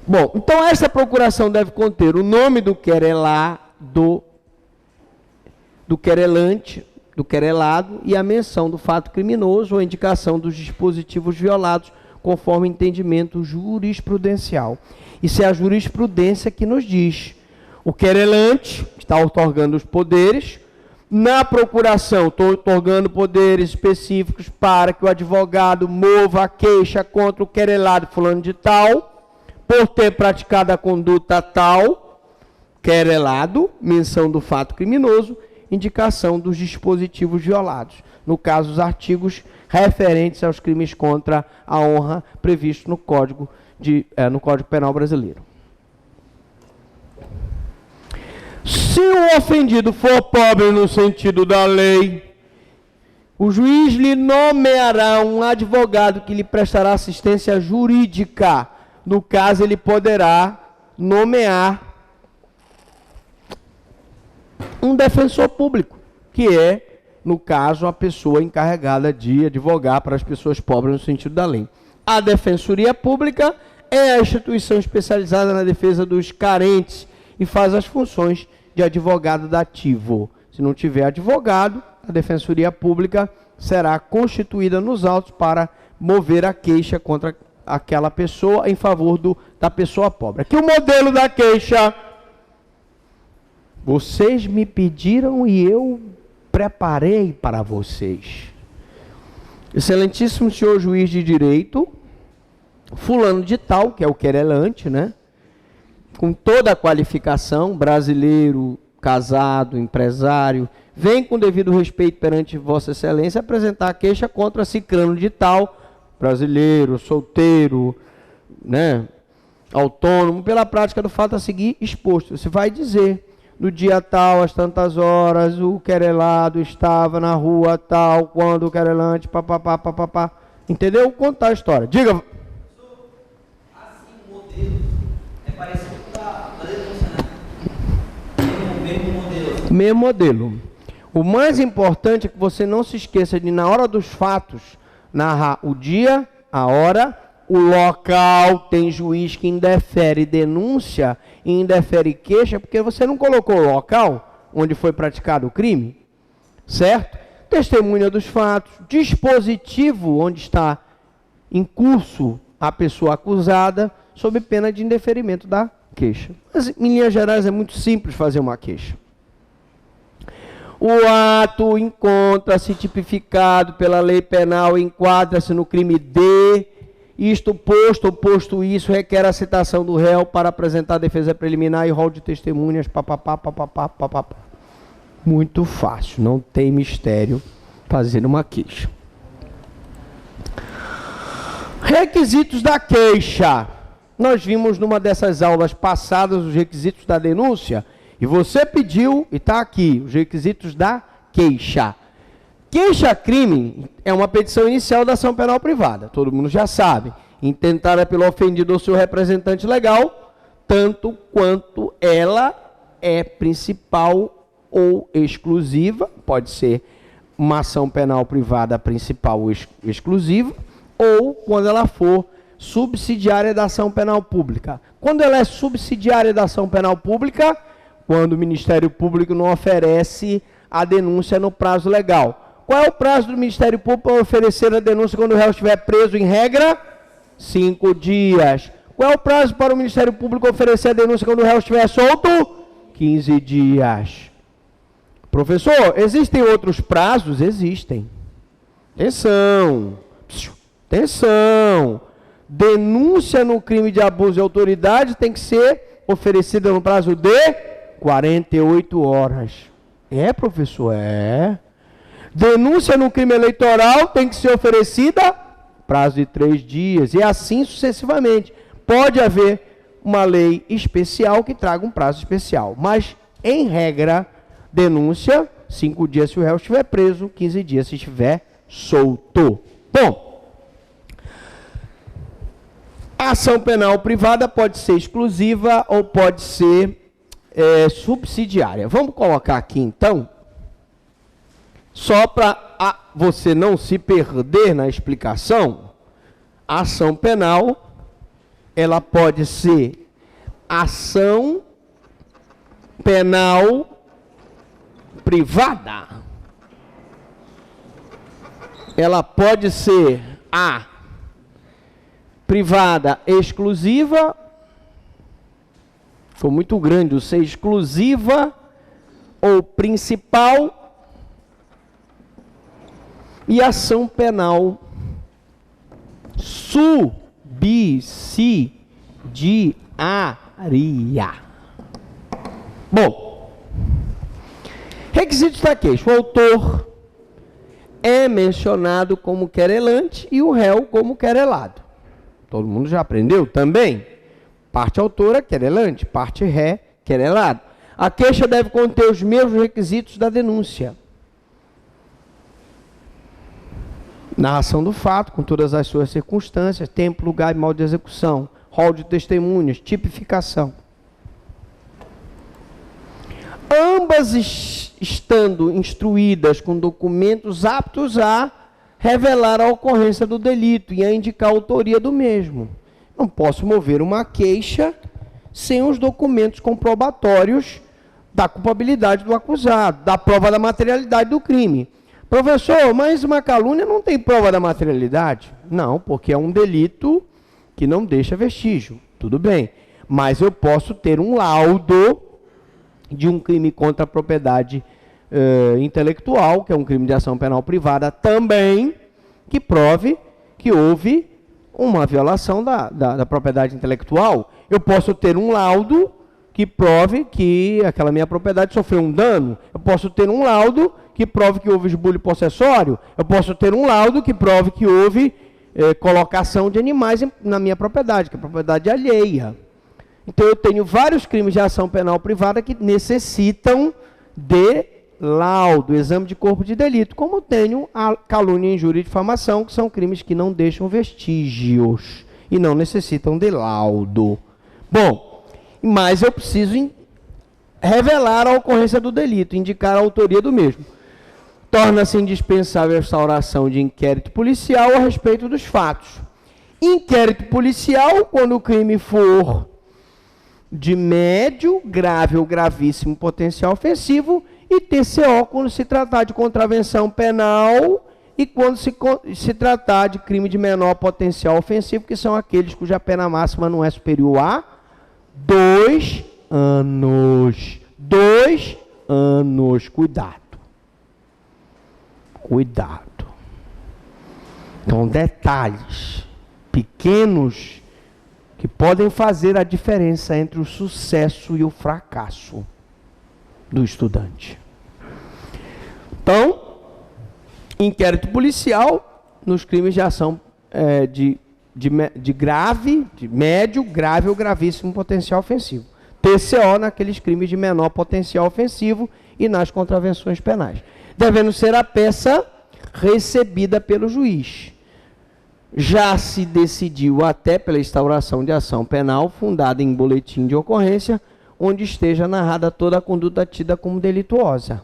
Bom, então essa procuração deve conter o nome do querelado, do querelante, do querelado e a menção do fato criminoso ou a indicação dos dispositivos violados conforme entendimento jurisprudencial. Isso é a jurisprudência que nos diz. O querelante está outorgando os poderes. Na procuração, estou outorgando poderes específicos para que o advogado mova a queixa contra o querelado fulano de tal, por ter praticado a conduta tal, querelado, menção do fato criminoso, indicação dos dispositivos violados. No caso, os artigos referentes aos crimes contra a honra previstos no Código Penal Brasileiro. Se o ofendido for pobre no sentido da lei, o juiz lhe nomeará um advogado que lhe prestará assistência jurídica. No caso, ele poderá nomear um defensor público, que é, no caso, a pessoa encarregada de advogar para as pessoas pobres no sentido da lei. A Defensoria Pública é a instituição especializada na defesa dos carentes e faz as funções de advogado dativo. Se não tiver advogado, a Defensoria Pública será constituída nos autos para mover a queixa contra aquela pessoa em favor da pessoa pobre. Aqui o modelo da queixa. Vocês me pediram e eu preparei para vocês. Excelentíssimo senhor juiz de direito, fulano de tal, que é o querelante, né? Com toda a qualificação, brasileiro, casado, empresário, vem com devido respeito perante Vossa Excelência apresentar a queixa contra ciclano de tal, brasileiro, solteiro, né, autônomo, pela prática do fato a seguir exposto. Você vai dizer, no dia tal, às tantas horas, o querelado estava na rua tal, quando o querelante, papapá, papapá. Entendeu? Contar a história. Diga. Assim, o modelo é parecido com a lei do Senado. Mesmo modelo. Mesmo modelo. O mais importante é que você não se esqueça de, na hora dos fatos, narrar o dia, a hora, o local. Tem juiz que indefere denúncia e indefere queixa, porque você não colocou o local onde foi praticado o crime, certo? Testemunha dos fatos, dispositivo onde está em curso a pessoa acusada, sob pena de indeferimento da queixa. Mas, em linhas gerais, é muito simples fazer uma queixa. O ato encontra-se tipificado pela lei penal, enquadra-se no crime D, isto posto ou posto isso, requer a citação do réu para apresentar a defesa preliminar e rol de testemunhas, papapá, papapá, papapá. Muito fácil, não tem mistério fazer uma queixa. Requisitos da queixa. Nós vimos numa dessas aulas passadas os requisitos da denúncia, e você pediu, e está aqui, os requisitos da queixa. Queixa-crime é uma petição inicial da ação penal privada, todo mundo já sabe, intentada pelo ofendido ou seu representante legal, tanto quanto ela é principal ou exclusiva, pode ser uma ação penal privada principal ou exclusiva, ou quando ela for subsidiária da ação penal pública. Quando ela é subsidiária da ação penal pública, quando o Ministério Público não oferece a denúncia no prazo legal. Qual é o prazo do Ministério Público para oferecer a denúncia quando o réu estiver preso, em regra? 5 dias. Qual é o prazo para o Ministério Público oferecer a denúncia quando o réu estiver solto? 15 dias. Professor, existem outros prazos? Existem. Atenção. Atenção. Denúncia no crime de abuso de autoridade tem que ser oferecida no prazo de 48 horas. É, professor? É. Denúncia no crime eleitoral tem que ser oferecida prazo de 3 dias, e assim sucessivamente. Pode haver uma lei especial que traga um prazo especial, mas, em regra, denúncia, 5 dias se o réu estiver preso, 15 dias se estiver solto. Bom, a ação penal privada pode ser exclusiva ou pode ser subsidiária. Vamos colocar aqui, então, só para você não se perder na explicação, a ação penal, ela pode ser ação penal privada. Ela pode ser a privada exclusiva, ficou muito grande o ser exclusiva, ou principal, e ação penal subsidiária. Bom, requisitos da queixa. O autor é mencionado como querelante e o réu como querelado. Todo mundo já aprendeu também? Parte autora, querelante. Parte ré, querelado. A queixa deve conter os mesmos requisitos da denúncia. Narração do fato, com todas as suas circunstâncias, tempo, lugar e modo de execução, rol de testemunhas, tipificação. Ambas estando instruídas com documentos aptos a revelar a ocorrência do delito e a indicar a autoria do mesmo. Não posso mover uma queixa sem os documentos comprobatórios da culpabilidade do acusado, da prova da materialidade do crime. Professor, mas uma calúnia não tem prova da materialidade? Não, porque é um delito que não deixa vestígio. Tudo bem, mas eu posso ter um laudo de um crime contra a propriedade intelectual, que é um crime de ação penal privada também, que prove que houve uma violação da propriedade intelectual. Eu posso ter um laudo que prove que aquela minha propriedade sofreu um dano. Eu posso ter um laudo que prove que houve esbulho possessório. Eu posso ter um laudo que prove que houve colocação de animais na minha propriedade, que é propriedade alheia. Então, eu tenho vários crimes de ação penal privada que necessitam de laudo, exame de corpo de delito, como eu tenho a calúnia, injúria e difamação, que são crimes que não deixam vestígios e não necessitam de laudo. Bom, mas eu preciso revelar a ocorrência do delito, indicar a autoria do mesmo. Torna-se indispensável a instauração de inquérito policial a respeito dos fatos. Inquérito policial, quando o crime for de médio, grave ou gravíssimo potencial ofensivo, e TCO, quando se tratar de contravenção penal e quando se tratar de crime de menor potencial ofensivo, que são aqueles cuja pena máxima não é superior a 2 anos. 2 anos. Cuidado. Cuidado. Então, detalhes pequenos que podem fazer a diferença entre o sucesso e o fracasso do estudante. Então, inquérito policial nos crimes de ação de grave, de médio, grave ou gravíssimo potencial ofensivo. TCO naqueles crimes de menor potencial ofensivo e nas contravenções penais. Devendo ser a peça recebida pelo juiz. Já se decidiu até pela instauração de ação penal fundada em boletim de ocorrência, onde esteja narrada toda a conduta tida como delituosa.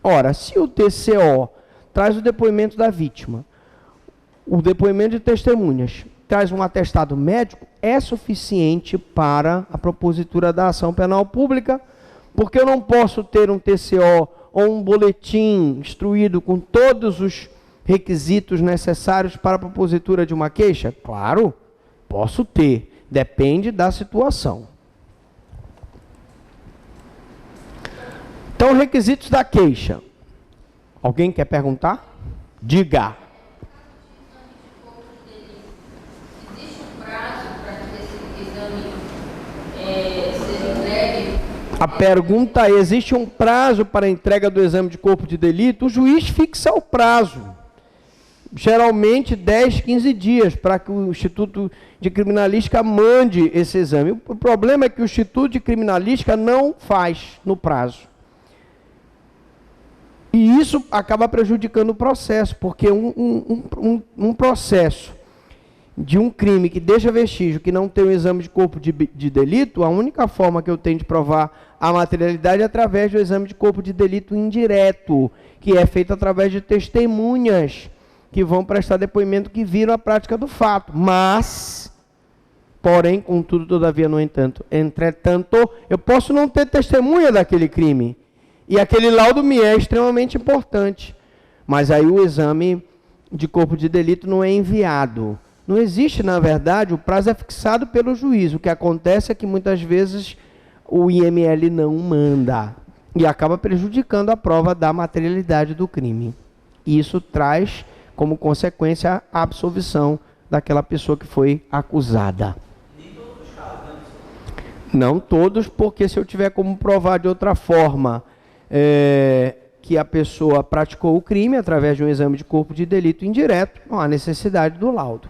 Ora, se o TCO traz o depoimento da vítima, o depoimento de testemunhas, traz um atestado médico, é suficiente para a propositura da ação penal pública, porque eu não posso ter um TCO ou um boletim instruído com todos os requisitos necessários para a propositura de uma queixa? Claro, posso ter, depende da situação. Então, requisitos da queixa. Alguém quer perguntar? Diga. Existe um prazo para que esse exame seja entregue? A pergunta é, existe um prazo para a entrega do exame de corpo de delito? O juiz fixa o prazo. Geralmente 10, 15 dias para que o Instituto de Criminalística mande esse exame. O problema é que o Instituto de Criminalística não faz no prazo. E isso acaba prejudicando o processo, porque um processo de um crime que deixa vestígio, que não tem um exame de corpo de delito, a única forma que eu tenho de provar a materialidade é através do exame de corpo de delito indireto, que é feito através de testemunhas que vão prestar depoimento que viram a prática do fato. Mas, porém, contudo, todavia, no entanto, entretanto, eu posso não ter testemunha daquele crime. E aquele laudo me é extremamente importante. Mas aí o exame de corpo de delito não é enviado. Não existe, na verdade, o prazo é fixado pelo juiz. O que acontece é que muitas vezes o IML não manda. E acaba prejudicando a prova da materialidade do crime. E isso traz como consequência a absolvição daquela pessoa que foi acusada. Nem todos os casos, né? Não todos, porque se eu tiver como provar de outra forma que a pessoa praticou o crime através de um exame de corpo de delito indireto, não há necessidade do laudo.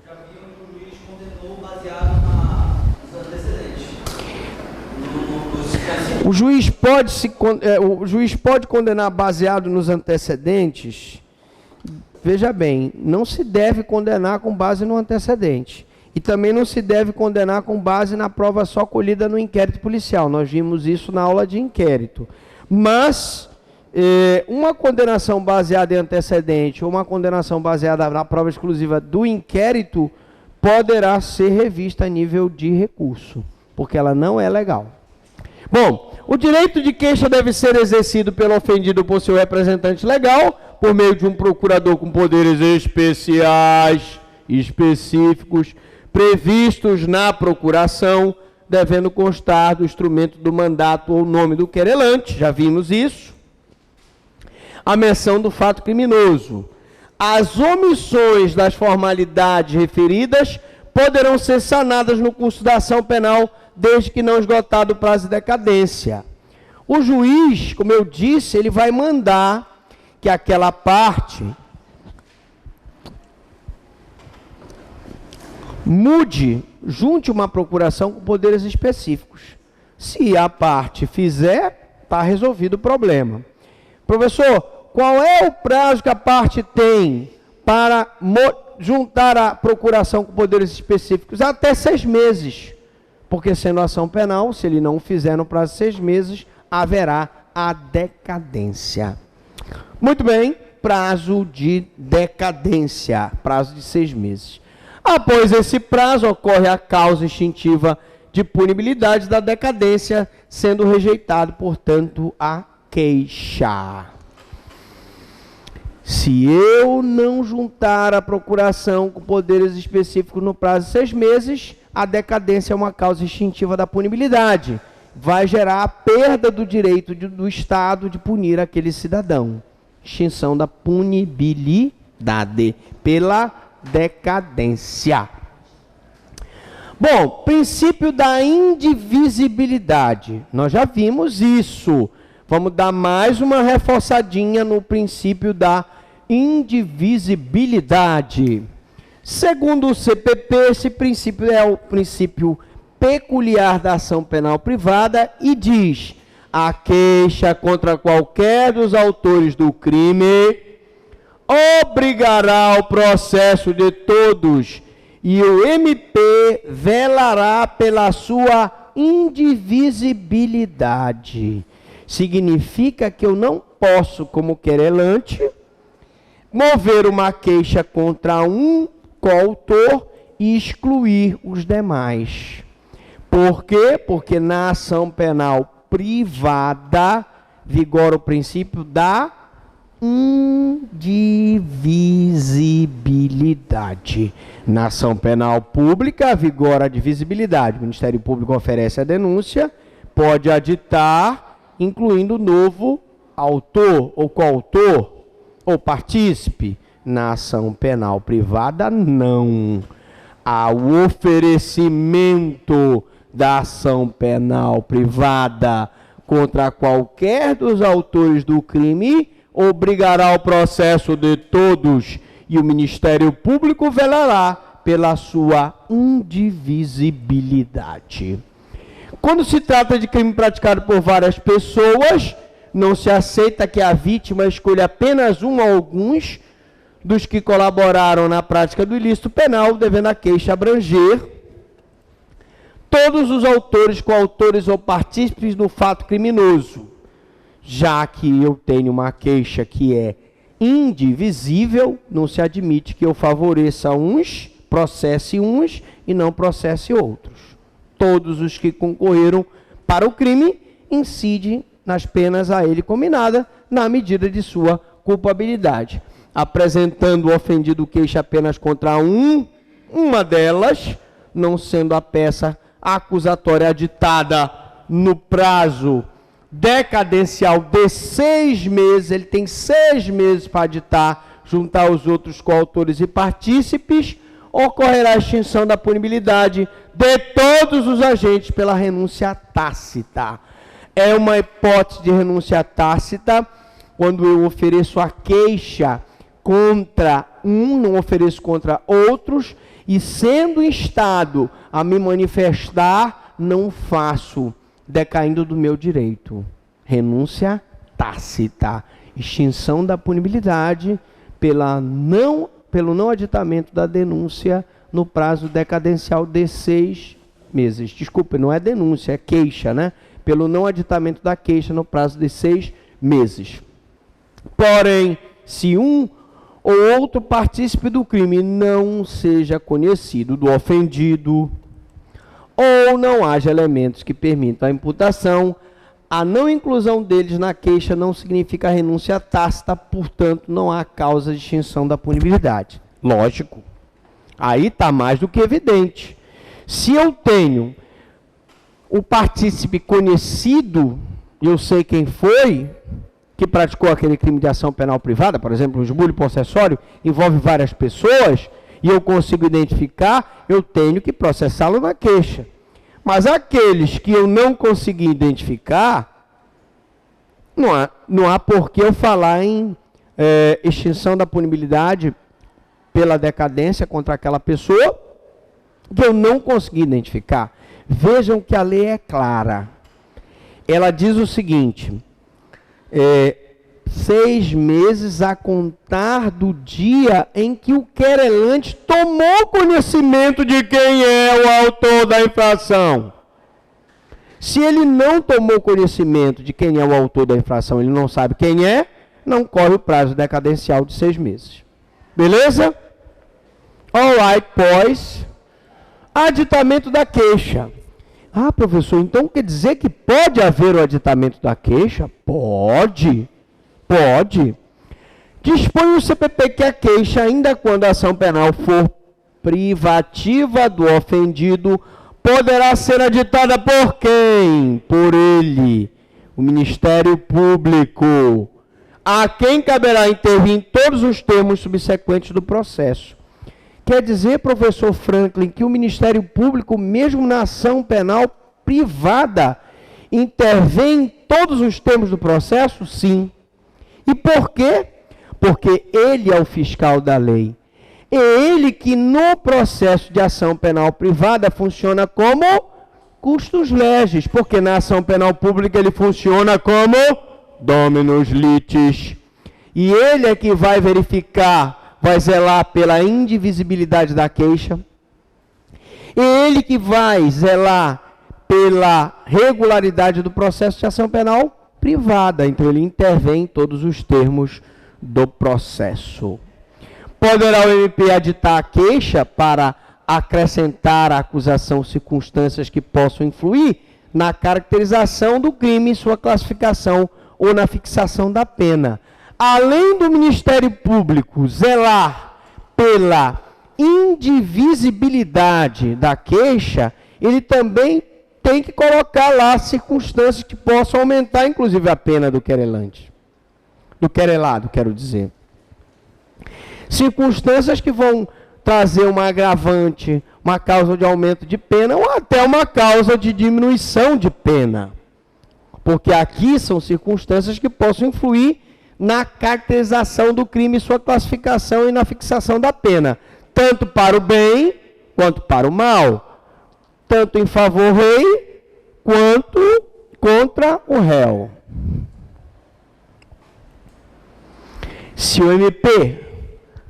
Já vi que o juiz condenou baseado nos antecedentes. O juiz pode condenar baseado nos antecedentes. Veja bem, não se deve condenar com base no antecedente. E também não se deve condenar com base na prova só colhida no inquérito policial. Nós vimos isso na aula de inquérito. Mas, uma condenação baseada em antecedente ou uma condenação baseada na prova exclusiva do inquérito poderá ser revista a nível de recurso, porque ela não é legal. Bom, o direito de queixa deve ser exercido pelo ofendido por seu representante legal, por meio de um procurador com poderes especiais, específicos, previstos na procuração, devendo constar do instrumento do mandato ou nome do querelante, já vimos isso. A menção do fato criminoso. As omissões das formalidades referidas poderão ser sanadas no curso da ação penal, desde que não esgotado o prazo de decadência. O juiz, como eu disse, ele vai mandar que aquela parte mude, junte uma procuração com poderes específicos. Se a parte fizer, está resolvido o problema. Professor, qual é o prazo que a parte tem para juntar a procuração com poderes específicos? Até 6 meses. Porque sendo ação penal, se ele não fizer no prazo de 6 meses, haverá a decadência. Muito bem, prazo de decadência, prazo de 6 meses. Após esse prazo, ocorre a causa instintiva de punibilidade da decadência, sendo rejeitado, portanto, a queixa. Se eu não juntar a procuração com poderes específicos no prazo de 6 meses, a decadência é uma causa extintiva da punibilidade. Vai gerar a perda do direito do Estado de punir aquele cidadão. Extinção da punibilidade pela decadência. Bom, princípio da indivisibilidade. Nós já vimos isso. Vamos dar mais uma reforçadinha no princípio da indivisibilidade. Segundo o CPP, esse princípio é o princípio peculiar da ação penal privada e diz: a queixa contra qualquer dos autores do crime obrigará ao processo de todos e o MP velará pela sua indivisibilidade. Significa que eu não posso, como querelante, mover uma queixa contra um coautor e excluir os demais. Por quê? Porque na ação penal privada vigora o princípio da indivisibilidade. Na ação penal pública vigora a divisibilidade. O Ministério Público oferece a denúncia, pode aditar, incluindo novo autor ou coautor ou partícipe. Na ação penal privada, não. Há o oferecimento da ação penal privada contra qualquer dos autores do crime obrigará o processo de todos e o Ministério Público velará pela sua indivisibilidade. Quando se trata de crime praticado por várias pessoas, não se aceita que a vítima escolha apenas um ou alguns dos que colaboraram na prática do ilícito penal, devendo a queixa abranger todos os autores, coautores ou partícipes do fato criminoso. Já que eu tenho uma queixa que é indivisível, não se admite que eu favoreça uns, processe uns e não processe outros. Todos os que concorreram para o crime incidem nas penas a ele combinada, na medida de sua culpabilidade. Apresentando o ofendido queixa apenas contra uma delas, não sendo a peça acusatória aditada no prazo decadencial de 6 meses, ele tem 6 meses para aditar, juntar os outros coautores e partícipes, ocorrerá a extinção da punibilidade de todos os agentes pela renúncia tácita. É uma hipótese de renúncia tácita quando eu ofereço a queixa contra um, não ofereço contra outros, e sendo instado a me manifestar, não faço, decaindo do meu direito. Renúncia tácita. Extinção da punibilidade pelo não aditamento da denúncia no prazo decadencial de 6 meses. Desculpa, não é denúncia, é queixa, né? Pelo não aditamento da queixa no prazo de 6 meses. Porém, se um ou outro partícipe do crime não seja conhecido do ofendido, ou não haja elementos que permitam a imputação, a não inclusão deles na queixa não significa renúncia tácita, portanto, não há causa de extinção da punibilidade. Lógico. Aí está mais do que evidente. Se eu tenho o partícipe conhecido, eu sei quem foi, que praticou aquele crime de ação penal privada, por exemplo, um esbulho possessório, envolve várias pessoas, e eu consigo identificar, eu tenho que processá-lo na queixa. Mas aqueles que eu não consegui identificar, não há por que eu falar em extinção da punibilidade pela decadência contra aquela pessoa que eu não consegui identificar. Vejam que a lei é clara. Ela diz o seguinte: 6 meses a contar do dia em que o querelante tomou conhecimento de quem é o autor da infração. Se ele não tomou conhecimento de quem é o autor da infração, ele não sabe quem é, não corre o prazo decadencial de 6 meses. Beleza? Alright, pois. Aditamento da queixa. Ah, professor, então quer dizer que pode haver o aditamento da queixa? Pode. Pode. Dispõe o CPP que a queixa, ainda quando a ação penal for privativa do ofendido, poderá ser aditada por quem? Por ele, o Ministério Público, a quem caberá intervir em todos os termos subsequentes do processo. Quer dizer, professor Franklin, que o Ministério Público, mesmo na ação penal privada, intervém em todos os termos do processo? Sim. E por quê? Porque ele é o fiscal da lei. É ele que no processo de ação penal privada funciona como custos legis, porque na ação penal pública ele funciona como dominus litis. E ele é que vai verificar, vai zelar pela indivisibilidade da queixa. É ele que vai zelar pela regularidade do processo de ação penal privada. Então ele intervém em todos os termos do processo. Poderá o MP aditar a queixa para acrescentar à acusação circunstâncias que possam influir na caracterização do crime, sua classificação ou na fixação da pena. Além do Ministério Público zelar pela indivisibilidade da queixa, ele também tem que colocar lá circunstâncias que possam aumentar, inclusive, a pena do querelante. Do querelado, quero dizer. Circunstâncias que vão trazer uma agravante, uma causa de aumento de pena ou até uma causa de diminuição de pena. Porque aqui são circunstâncias que possam influir na caracterização do crime, sua classificação e na fixação da pena, tanto para o bem quanto para o mal, tanto em favor do rei quanto contra o réu. Se o MP,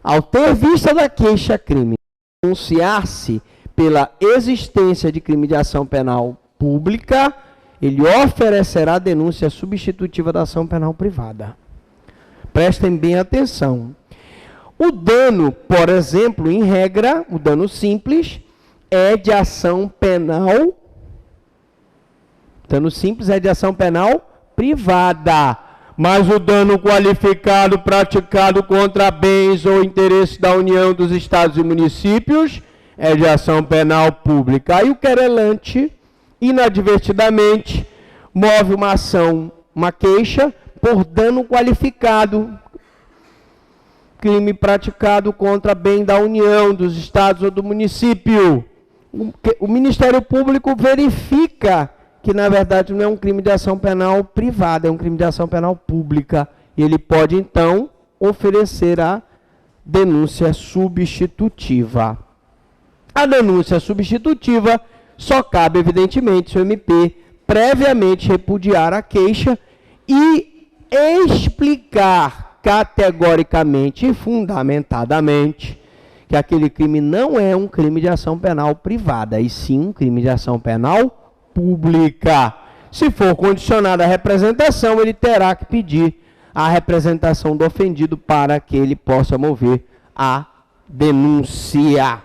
ao ter vista da queixa-crime, denunciar-se pela existência de crime de ação penal pública, ele oferecerá denúncia substitutiva da ação penal privada. Prestem bem atenção. O dano, por exemplo, em regra, o dano simples, é de ação penal. Dano simples é de ação penal privada. Mas o dano qualificado praticado contra bens ou interesses da União, dos Estados e municípios é de ação penal pública. Aí o querelante, inadvertidamente, move uma ação, uma queixa, por dano qualificado, crime praticado contra bem da União, dos Estados ou do município. O Ministério Público verifica que, na verdade, não é um crime de ação penal privada, é um crime de ação penal pública. E ele pode, então, oferecer a denúncia substitutiva. A denúncia substitutiva só cabe, evidentemente, se o MP previamente repudiar a queixa e explicar categoricamente e fundamentadamente que aquele crime não é um crime de ação penal privada, e sim um crime de ação penal pública. Se for condicionada a representação, ele terá que pedir a representação do ofendido para que ele possa mover a denúncia.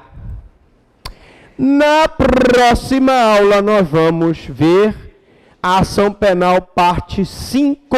Na próxima aula, nós vamos ver a ação penal parte 5.